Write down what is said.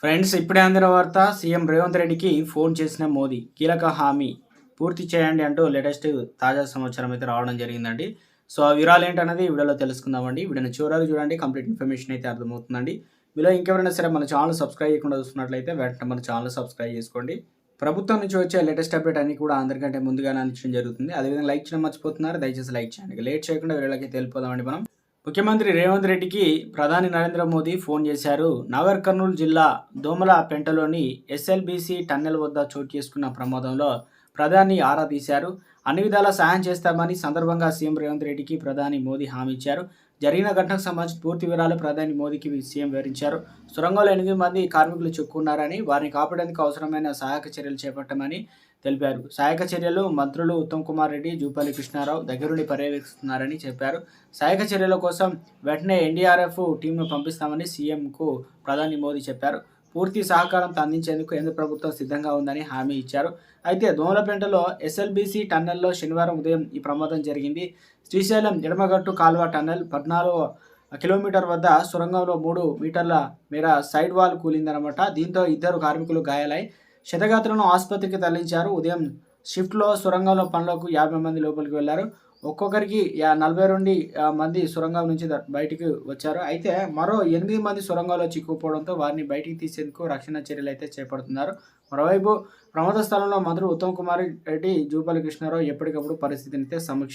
Friends, ఇప్పుడే అందిన వార్త. సీఎం రేవంత్ రెడ్డికి ఫోన్ చేసిన మోదీ. కీలక హామీ పూర్తి చేయండి అంటూ లేటెస్ట్ తాజా సమాచారం అయితే రావడం జరిగిందండి. సో ఆ వివరాలు ఏంటన్నది ఈ వీడియోలో తెలుసుకుందామండి. వీడియోని చివరకు చూడండి, కంప్లీట్ ఇన్ఫర్మేషన్ అయితే అర్థమవుతుందండి. మీలో ఇంకెవరైనా సరే మన ఛానల్ సబ్స్క్రైబ్ చేయకుండా చూస్తున్నట్లయితే వెంటనే మన ఛానల్ సబ్స్క్రైబ్ చేసుకోండి. ప్రభుత్వం నుంచి వచ్చే లేటెస్ట్ అప్డేట్ అన్ని కూడా అందరికంటే ముందుగానే అందించడం జరుగుతుంది. అదేవిధంగా లైక్ చేయడం మర్చిపోతున్నారు, దయచేసి లైక్ చేయండి. లేట్ చేయకుండా వీడియోలకి వెళ్ళిపోదామండి మనం. ముఖ్యమంత్రి రేవంత్ రెడ్డికి ప్రధాని నరేంద్ర మోదీ ఫోన్ చేశారు. నాగర్ కర్నూలు జిల్లా దోమలపెంటలోని ఎస్ఎల్బీసీ టన్నెల్ వద్ద చోటు చేసుకున్న ప్రమాదంలో ప్రధాని ఆరా తీశారు. అన్ని విధాలా సహాయం చేస్తామని సందర్భంగా సీఎం రేవంత్ రెడ్డికి ప్రధాని మోదీ హామీ ఇచ్చారు. జరిగిన ఘటనకు సంబంధించి పూర్తి వివరాలు ప్రధాని మోదీకి సీఎం వివరించారు. సొరంగంలో 8 మంది కార్మికులు చిక్కుకున్నారని, వారిని కాపాడేందుకు అవసరమైన సహాయక చర్యలు చేపట్టామని తెలిపారు. సహాయక చర్యలు మంత్రులు ఉత్తమ్ కుమార్ రెడ్డి, జూపల్లి కృష్ణారావు దగ్గరుండి పర్యవేక్షిస్తున్నారని చెప్పారు. సహాయక చర్యల కోసం వెంటనే ఎన్డీఆర్ఎఫ్ టీంను పంపిస్తామని సీఎంకు ప్రధాని మోదీ చెప్పారు. పూర్తి సహకారం అందించేందుకు కేంద్ర ప్రభుత్వం సిద్ధంగా ఉందని హామీ ఇచ్చారు. అయితే దోమలపేటలో ఎస్ఎల్బీసీ టన్నెల్లో శనివారం ఉదయం ఈ ప్రమాదం జరిగింది. శ్రీశైలం ఎడమగట్టు కాల్వ టన్నెల్ 14 కిలోమీటర్ వద్ద సొరంగంలో 3 మీటర్ల మేర సైడ్ వాల్ కూలిందనమాట. దీంతో 2 కార్మికులు గాయాలై క్షతగాత్రులను ఆసుపత్రికి తరలించారు. ఉదయం షిఫ్ట్లో సొరంగంలో పనులకు 50 మంది లోపలికి వెళ్లారు. ఒక్కొక్కరికి 42 మంది సొరంగం నుంచి బయటికి వచ్చారు. అయితే మరో 8 మంది సొరంగంలో చిక్కుకుపోవడంతో వారిని బయటికి తీసేందుకు రక్షణ చర్యలు అయితే చేపడుతున్నారు. మరోవైపు ప్రమాద స్థలంలో మంత్రులు ఉత్తమ్ కుమార్ రెడ్డి, జూపల్లి కృష్ణారావు ఎప్పటికప్పుడు పరిస్థితిని అయితే సమీక్ష